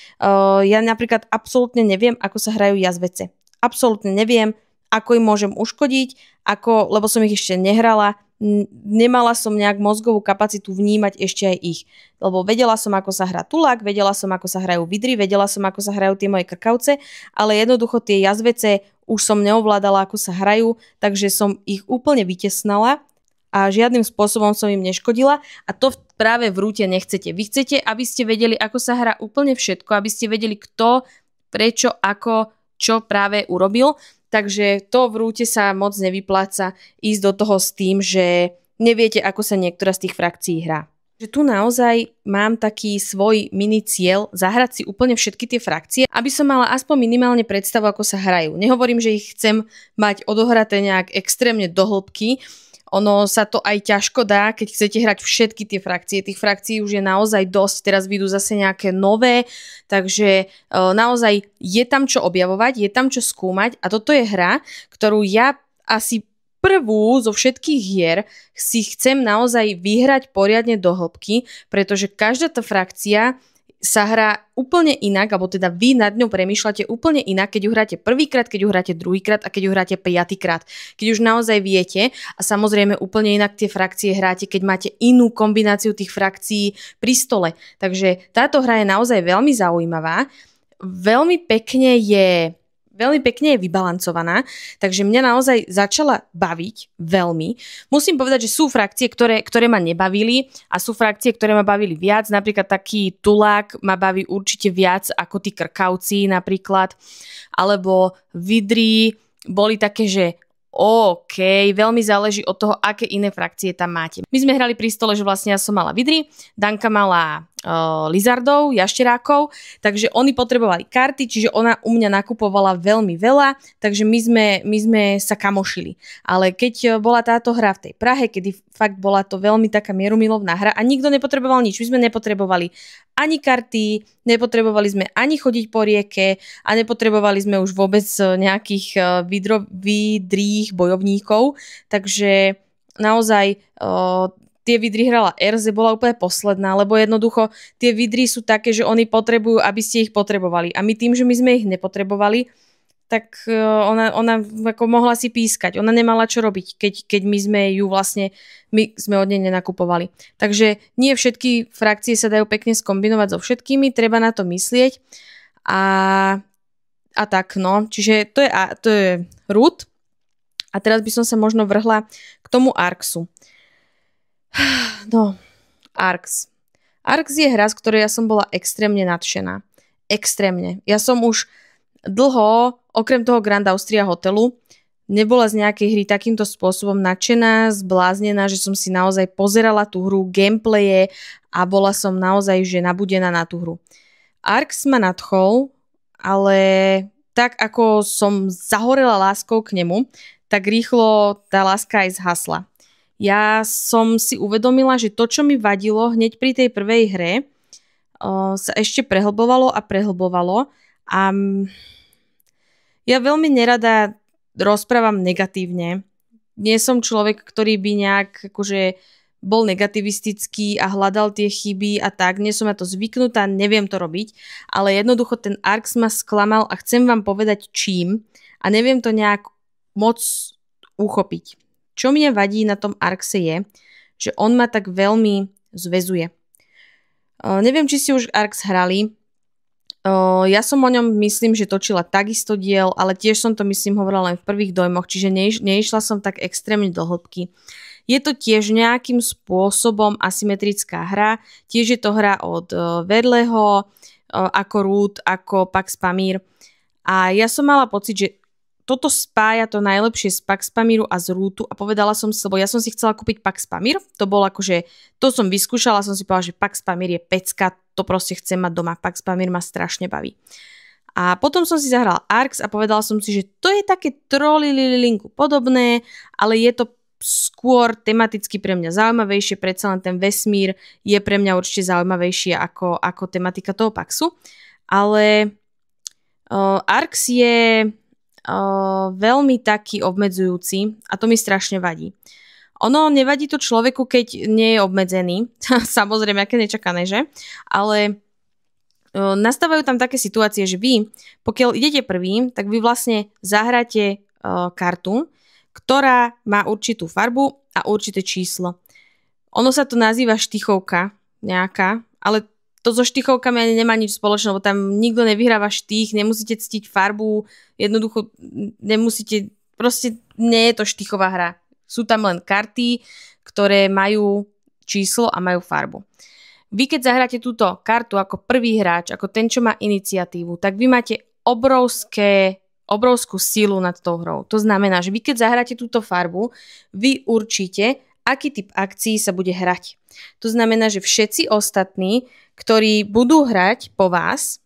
ja napríklad absolútne neviem, ako sa hrajú jazvece. Absolútne neviem, ako im môžem uškodiť, lebo som ich ešte nehrala, nemala som nejak mozgovú kapacitu vnímať ešte aj ich. Lebo vedela som, ako sa hrá tulák, vedela som, ako sa hrajú vidry, vedela som, ako sa hrajú tie moje krkavce, ale jednoducho tie jazvece už som neovládala, ako sa hrajú, takže som ich úplne vytesnala a žiadnym spôsobom som im neškodila a to práve v rúte nechcete. Vy chcete, aby ste vedeli, ako sa hrá úplne všetko, aby ste vedeli, kto, prečo, ako, čo práve urobil. Takže to v rúte sa moc nevypláca ísť do toho s tým, že neviete, ako sa niektorá z tých frakcií hrá. Že tu naozaj mám taký svoj mini cieľ zahrať si úplne všetky tie frakcie, aby som mala aspoň minimálne predstavu, ako sa hrajú. Nehovorím, že ich chcem mať odohraté nejak extrémne do hĺbky. Ono sa to aj ťažko dá, keď chcete hrať všetky tie frakcie. Tých frakcií už je naozaj dosť, teraz vyjdú zase nejaké nové, takže naozaj je tam čo objavovať, je tam čo skúmať a toto je hra, ktorú ja asi prvú zo všetkých hier si chcem naozaj vyhrať poriadne do hĺbky, pretože každá tá frakcia sa hrá úplne inak, alebo teda vy nad ňou premýšľate úplne inak, keď ju hráte prvýkrát, keď ju hráte druhýkrát a keď ju hráte piatýkrát. Keď už naozaj viete a samozrejme úplne inak tie frakcie hráte, keď máte inú kombináciu tých frakcií pri stole. Takže táto hra je naozaj veľmi zaujímavá. Veľmi pekne je vybalancovaná, takže mňa naozaj začala baviť veľmi. Musím povedať, že sú frakcie, ktoré ma nebavili a sú frakcie, ktoré ma bavili viac. Napríklad taký tulák ma baví určite viac ako tí krkavci napríklad. Alebo vidry boli také, že OK, veľmi záleží od toho, aké iné frakcie tam máte. My sme hrali pri stole, že vlastne ja som mala vidry, Danka mala lizardov, jašterákov, takže oni potrebovali karty, čiže ona u mňa nakupovala veľmi veľa, takže my sme sa kamošili. Ale keď bola táto hra v tej Prahe, kedy fakt bola to veľmi taká mierumilovná hra a nikto nepotreboval nič, my sme nepotrebovali ani karty, nepotrebovali sme ani chodiť po rieke a nepotrebovali sme už vôbec nejakých vidrých bojovníkov, takže naozaj tie vidry hrala Erze, bola úplne posledná, lebo jednoducho tie vidry sú také, že oni potrebujú, aby ste ich potrebovali. A my tým, že my sme ich nepotrebovali, tak ona ako mohla si pískať. Ona nemala čo robiť, keď my sme od nej nenakupovali. Takže nie všetky frakcie sa dajú pekne skombinovať so všetkými, treba na to myslieť. A tak, no. Čiže to je root. A teraz by som sa možno vrhla k tomu Arksu. No, Arks. Arks je hra, z ktorej ja som bola extrémne nadšená. Extrémne. Ja som už dlho, okrem toho Grand Austria hotelu, nebola z nejakej hry takýmto spôsobom nadšená, zbláznená, že som si naozaj pozerala tú hru, gameplaye a bola som naozaj že nabudená na tú hru. Arks ma nadchol, ale tak ako som zahorela láskou k nemu, tak rýchlo tá láska aj zhasla. Ja som si uvedomila, že to, čo mi vadilo hneď pri tej prvej hre, sa ešte prehlbovalo a ja veľmi nerada rozprávam negatívne. Nie som človek, ktorý by nejak akože bol negativistický a hľadal tie chyby a tak. Nie som na to zvyknutá, neviem to robiť, ale jednoducho ten Arks ma sklamal a chcem vám povedať čím a neviem to nejak moc uchopiť. Čo mne vadí na tom Arkse je, že on ma tak veľmi zväzuje. Neviem, či si už Arks hrali. Ja som o ňom myslím, že točila takisto diel, ale tiež som to myslím hovorila len v prvých dojmoch, čiže neišla som tak extrémne do hĺbky. Je to tiež nejakým spôsobom asymetrická hra, tiež je to hra od Verleho, ako Root, ako Pax Pamir. A ja som mala pocit, že toto spája to najlepšie z Pax Pamiru a z Rootu a povedala som si, lebo ja som si chcela kúpiť Pax Pamir, to bol akože, to som vyskúšala, som si povedala, že Pax Pamir je pecka, to proste chcem mať doma, Pax Pamir ma strašne baví. A potom som si zahrala Arks a povedala som si, že to je také Trollililinku podobné, ale je to skôr tematicky pre mňa zaujímavejšie, predsa len ten vesmír je pre mňa určite zaujímavejšie ako tematika toho Paxu, ale Arks je veľmi taký obmedzujúci a to mi strašne vadí. Ono nevadí to človeku, keď nie je obmedzený, samozrejme, aké nečakané, že? Ale nastávajú tam také situácie, že vy, pokiaľ idete prvý, tak vy vlastne zahráte kartu, ktorá má určitú farbu a určité číslo. Ono sa to nazýva štychovka nejaká, ale to so štychovkami ani nemá nič spoločné, lebo tam nikto nevyhráva štých, nemusíte ctiť farbu, jednoducho nemusíte, proste nie je to štychová hra. Sú tam len karty, ktoré majú číslo a majú farbu. Vy keď zahráte túto kartu ako prvý hráč, ako ten, čo má iniciatívu, tak vy máte obrovskú silu nad tou hrou. To znamená, že vy keď zahráte túto farbu, vy určite, aký typ akcií sa bude hrať. To znamená, že všetci ostatní, ktorí budú hrať po vás,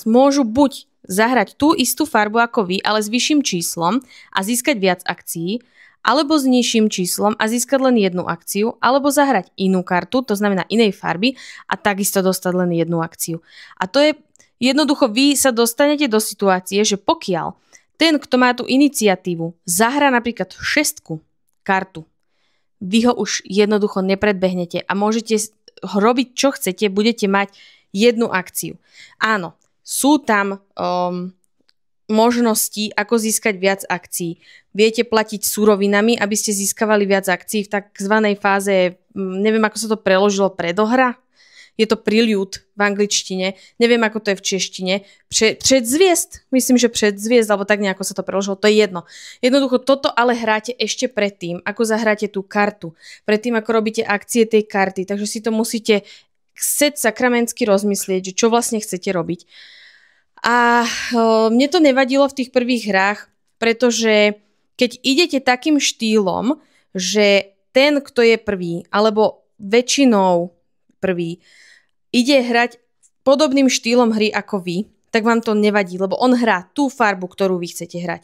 môžu buď zahrať tú istú farbu ako vy, ale s vyšším číslom a získať viac akcií, alebo s nižším číslom a získať len jednu akciu, alebo zahrať inú kartu, to znamená inej farby a takisto dostať len jednu akciu. A to je jednoducho, vy sa dostanete do situácie, že pokiaľ ten, kto má tú iniciatívu, zahrá napríklad 6 kartu, vy ho už jednoducho nepredbehnete a môžete robiť, čo chcete, budete mať jednu akciu. Áno, sú tam možnosti, ako získať viac akcií. Viete platiť surovinami, aby ste získavali viac akcií v takzvanej fáze, neviem, ako sa to preložilo, predohra? Je to prelude v angličtine, neviem, ako to je v češtine. Předzviezd, myslím, že předzviezd, alebo tak nejako sa to preložilo, to je jedno. Jednoducho toto ale hráte ešte predtým, ako zahráte tú kartu. Predtým, ako robíte akcie tej karty, takže si to musíte sakramensky rozmyslieť, že čo vlastne chcete robiť. A mne to nevadilo v tých prvých hrách, pretože keď idete takým štýlom, že ten, kto je prvý, alebo väčšinou prvý, ide hrať podobným štýlom hry ako vy, tak vám to nevadí, lebo on hrá tú farbu, ktorú vy chcete hrať.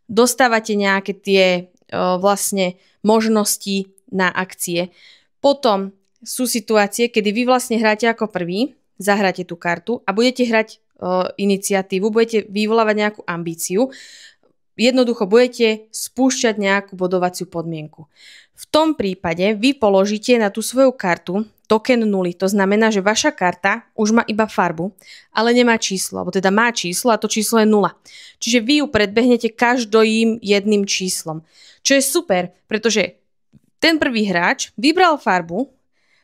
Dostávate nejaké tie vlastne možnosti na akcie. Potom sú situácie, kedy vy vlastne hráte ako prvý, zahráte tú kartu a budete hrať iniciatívu, budete vyvolávať nejakú ambíciu, jednoducho budete spúšťať nejakú bodovaciu podmienku. V tom prípade vy položíte na tú svoju kartu token nuly. To znamená, že vaša karta už má iba farbu, ale nemá číslo, alebo teda má číslo a to číslo je 0. Čiže vy ju predbehnete každým jedným číslom. Čo je super, pretože ten prvý hráč vybral farbu,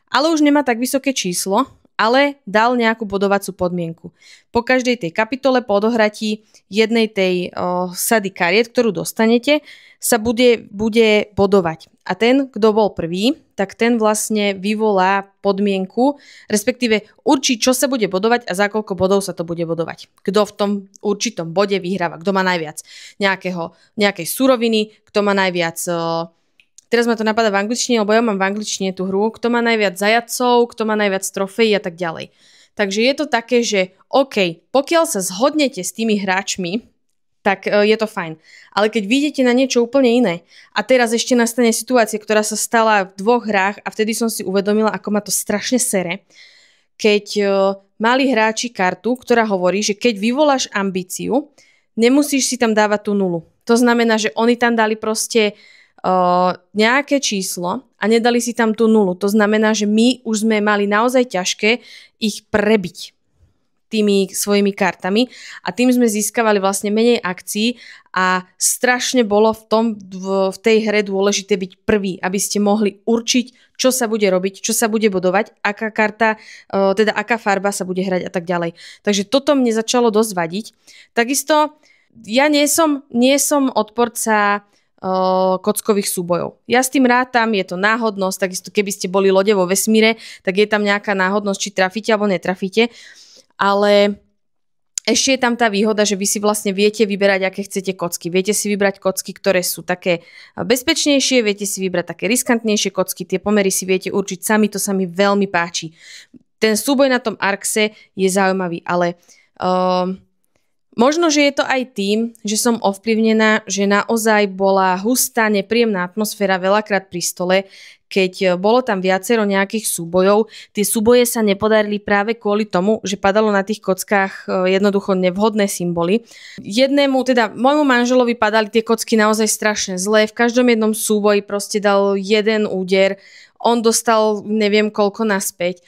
ale už nemá tak vysoké číslo, ale dal nejakú bodovacú podmienku. Po každej tej kapitole, po odohratí jednej tej sady kariet, ktorú dostanete, sa bude bodovať. A ten, kto bol prvý, tak ten vlastne vyvolá podmienku, respektíve určí, čo sa bude bodovať a za koľko bodov sa to bude bodovať. Kto v tom určitom bode vyhráva, kto má najviac nejakej suroviny, kto má najviac... Teraz ma to napadá v angličtine, lebo ja mám v angličtine tú hru, kto má najviac zajacov, kto má najviac trofejí a tak ďalej. Takže je to také, že OK, pokiaľ sa zhodnete s tými hráčmi, tak je to fajn. Ale keď vidíte na niečo úplne iné a teraz ešte nastane situácia, ktorá sa stala v 2 hrách a vtedy som si uvedomila, ako ma to strašne sere, keď mali hráči kartu, ktorá hovorí, že keď vyvoláš ambíciu, nemusíš si tam dávať tú 0. To znamená, že oni tam dali proste nejaké číslo a nedali si tam tú 0. To znamená, že my už sme mali naozaj ťažké ich prebiť tými svojimi kartami a tým sme získavali vlastne menej akcií a strašne bolo v tej hre dôležité byť prvý, aby ste mohli určiť, čo sa bude robiť, čo sa bude bodovať, aká karta, teda aká farba sa bude hrať a tak ďalej. Takže toto mne začalo dosť vadiť. Takisto ja nie som odporca kockových súbojov. Ja s tým rátam, je to náhodnosť, takisto keby ste boli lode vo vesmíre, tak je tam nejaká náhodnosť, či trafíte alebo netrafíte, ale ešte je tam tá výhoda, že vy si vlastne viete vyberať, aké chcete kocky. Viete si vybrať kocky, ktoré sú také bezpečnejšie, viete si vybrať také riskantnejšie kocky, tie pomery si viete určiť sami, to sa mi veľmi páči. Ten súboj na tom Arxe je zaujímavý, ale možno, že je to aj tým, že som ovplyvnená, že naozaj bola hustá, nepríjemná atmosféra veľakrát pri stole, keď bolo tam viacero nejakých súbojov. Tie súboje sa nepodarili práve kvôli tomu, že padalo na tých kockách jednoducho nevhodné symboly. Môjmu manželovi padali tie kocky naozaj strašne zlé. V každom jednom súboji proste dal jeden úder. On dostal neviem koľko naspäť.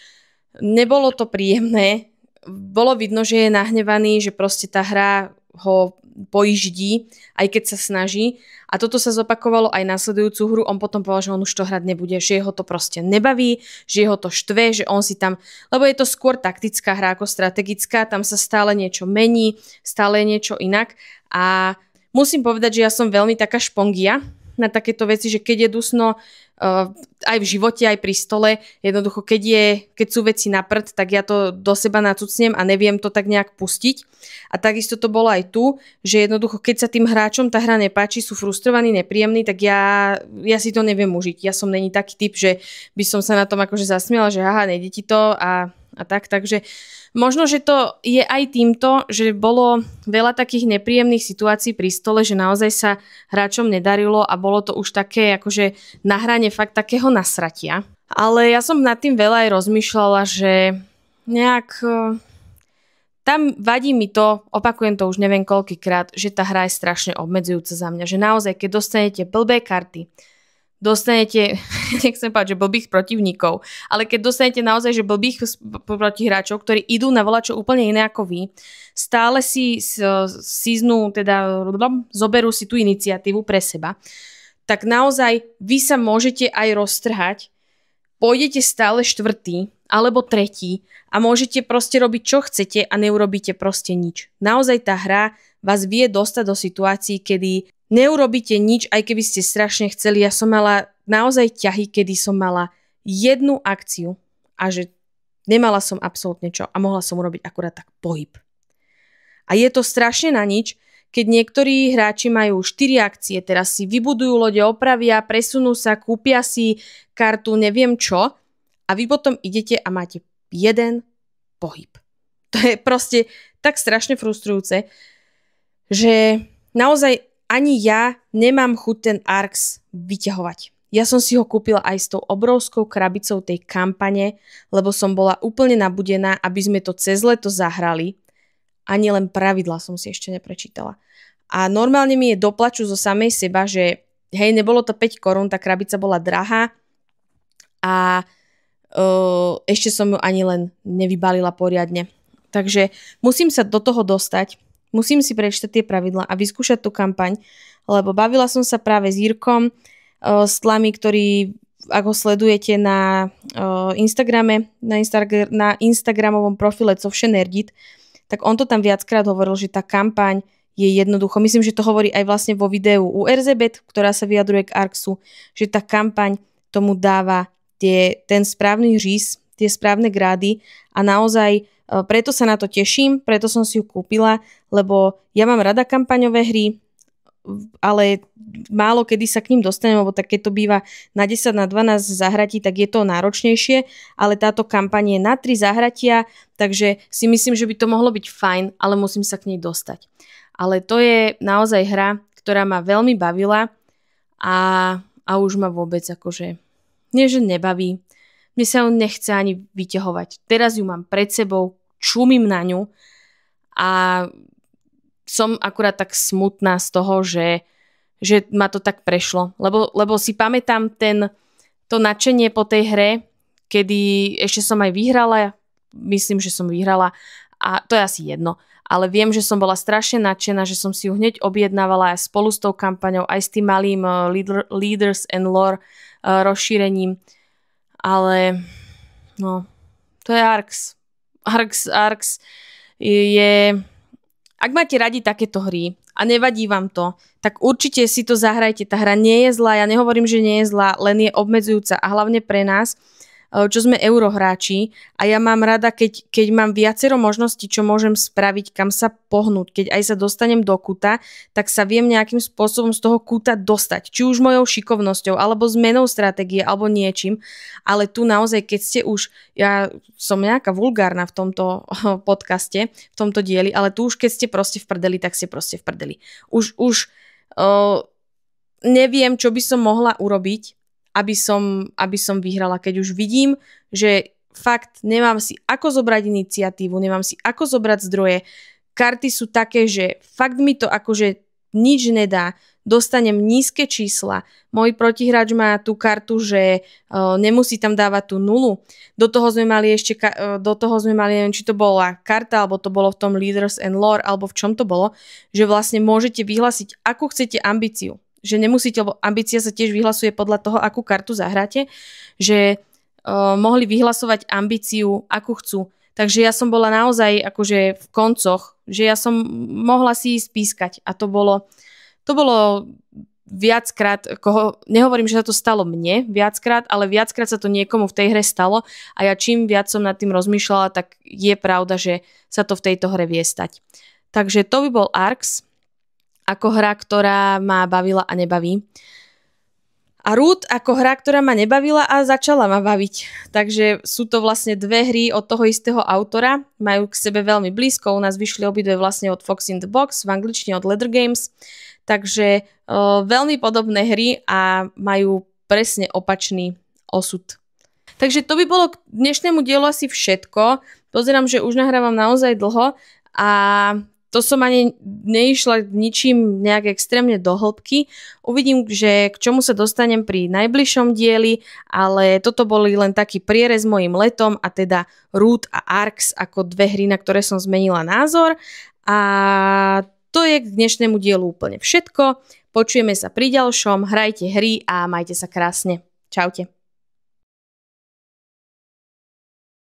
Nebolo to príjemné. Bolo vidno, že je nahnevaný, že proste tá hra ho pojíždí, aj keď sa snaží. A toto sa zopakovalo aj nasledujúcu hru. On potom povedal, že on už to hrať nebude, že jeho to proste nebaví, že jeho to štve, že on si tam... Lebo je to skôr taktická hra ako strategická, tam sa stále niečo mení, stále je niečo inak. A musím povedať, že ja som veľmi taká špongia na takéto veci, že keď je dusno aj v živote, aj pri stole, jednoducho keď sú veci na prd, tak ja to do seba nacucnem a neviem to tak nejak pustiť. A takisto to bolo aj tu, že jednoducho keď sa tým hráčom tá hra nepáči, sú frustrovaní, nepríjemní, tak ja si to neviem užiť. Ja som není taký typ, že by som sa na tom akože zasmiela, že aha, nejde ti to a tak, takže možno, že to je aj týmto, že bolo veľa takých nepríjemných situácií pri stole, že naozaj sa hráčom nedarilo a bolo to už také akože na hrane fakt takého nasratia. Ale ja som nad tým veľa aj rozmýšľala, že nejak tam vadí mi to, opakujem to už neviem koľkýkrát, že tá hra je strašne obmedzujúca za mňa, že naozaj keď dostanete blbé karty, dostanete, nechcem povedať, že blbých protivníkov, ale keď dostanete naozaj, že blbých protihráčov, ktorí idú na volačo úplne iné ako vy, stále si síznú, teda zoberú si tú iniciatívu pre seba, tak naozaj vy sa môžete aj roztrhať, pôjdete stále 4. alebo 3. a môžete proste robiť, čo chcete a neurobíte proste nič. Naozaj tá hra vás vie dostať do situácií, kedy neurobíte nič, aj keby ste strašne chceli. Ja som mala naozaj ťahy, kedy som mala jednu akciu a že nemala som absolútne čo a mohla som urobiť akurát tak pohyb. A je to strašne na nič, keď niektorí hráči majú 4 akcie, teraz si vybudujú lode, opravia, presunú sa, kúpia si kartu, neviem čo a vy potom idete a máte jeden pohyb. To je proste tak strašne frustrujúce, že naozaj ani ja nemám chuť ten Arx vyťahovať. Ja som si ho kúpila aj s tou obrovskou krabicou tej kampane, lebo som bola úplne nabudená, aby sme to cez leto zahrali. Ani len pravidla som si ešte neprečítala. A normálne mi je do plaču zo samej seba, že hej, nebolo to 5 korún, tá krabica bola drahá a ešte som ju ani len nevybalila poriadne. Takže musím sa do toho dostať, musím si prečítať tie pravidlá a vyskúšať tú kampaň, lebo bavila som sa práve s Jirkom, s Tlami, ktorý, ak ho sledujete na Instagrame, na Instagramovom profile Covšenerdit, tak on to tam viackrát hovoril, že tá kampaň je jednoducho. Myslím, že to hovorí aj vlastne vo videu u Erzebet, ktorá sa vyjadruje k Arxu, že tá kampaň tomu dáva ten správny říz, tie správne grády a naozaj preto sa na to teším, preto som si ju kúpila, lebo ja mám rada kampaňové hry, ale málo kedy sa k ním dostanem, lebo tak keď to býva na 10, na 12 zahratí, tak je to náročnejšie, ale táto kampaň je na 3 zahratia, takže si myslím, že by to mohlo byť fajn, ale musím sa k nej dostať. Ale to je naozaj hra, ktorá ma veľmi bavila a už ma vôbec akože nie, že nebaví. Mne sa ju nechce ani vyťahovať. Teraz ju mám pred sebou, čumím na ňu a som akurát tak smutná z toho, že ma to tak prešlo. Lebo si pamätám to nadšenie po tej hre, kedy ešte som aj vyhrala, myslím, že som vyhrala a to je asi jedno. Ale viem, že som bola strašne nadšená, že som si ju hneď objednávala aj spolu s tou kampaňou, aj s tým malým Leaders and Lore rozšírením. Ale no, to je Arx. Arx je... Ak máte radi takéto hry a nevadí vám to, tak určite si to zahrajte. Tá hra nie je zlá, ja nehovorím, že nie je zlá, len je obmedzujúca a hlavne pre nás, čo sme eurohráči a ja mám rada, keď mám viacero možností, čo môžem spraviť, kam sa pohnúť. Keď aj sa dostanem do kúta, tak sa viem nejakým spôsobom z toho kúta dostať. Či už mojou šikovnosťou, alebo zmenou stratégie, alebo niečím. Ale tu naozaj, keď ste už, ja som nejaká vulgárna v tomto podcaste, v tomto dieli, ale tu už keď ste proste v prdeli, tak ste proste v prdeli. Už neviem, čo by som mohla urobiť, aby som vyhrala. Keď už vidím, že fakt nemám si ako zobrať iniciatívu, nemám si ako zobrať zdroje, karty sú také, že fakt mi to akože nič nedá, dostanem nízke čísla, môj protihráč má tú kartu, že nemusí tam dávať tú nulu. Do toho sme mali neviem, či to bola karta, alebo to bolo v tom Leaders and Lore, alebo v čom to bolo, že vlastne môžete vyhlásiť, akú chcete ambíciu. Že nemusíte, lebo ambícia sa tiež vyhlasuje podľa toho, akú kartu zahráte, že mohli vyhlasovať ambíciu, akú chcú. Takže ja som bola naozaj akože v koncoch, že ja som mohla si ísť pískať a to bolo viackrát, nehovorím, že sa to stalo mne viackrát, ale viackrát sa to niekomu v tej hre stalo a ja čím viac som nad tým rozmýšľala, tak je pravda, že sa to v tejto hre vie stať. Takže to by bol Arx ako hra, ktorá ma bavila a nebaví. A Root ako hra, ktorá ma nebavila a začala ma baviť. Takže sú to vlastne dve hry od toho istého autora. Majú k sebe veľmi blízko. U nás vyšli obidve vlastne od Fox in the Box, v angličtine od Leather Games. Takže veľmi podobné hry a majú presne opačný osud. Takže to by bolo k dnešnému dielu asi všetko. Pozerám, že už nahrávam naozaj dlho a to som ani neišla ničím nejak extrémne do hĺbky. Uvidím, že k čomu sa dostanem pri najbližšom dieli, ale toto boli len taký prierez mojim letom a teda Root a Arx ako dve hry, na ktoré som zmenila názor. A to je k dnešnému dielu úplne všetko. Počujeme sa pri ďalšom, hrajte hry a majte sa krásne. Čaute.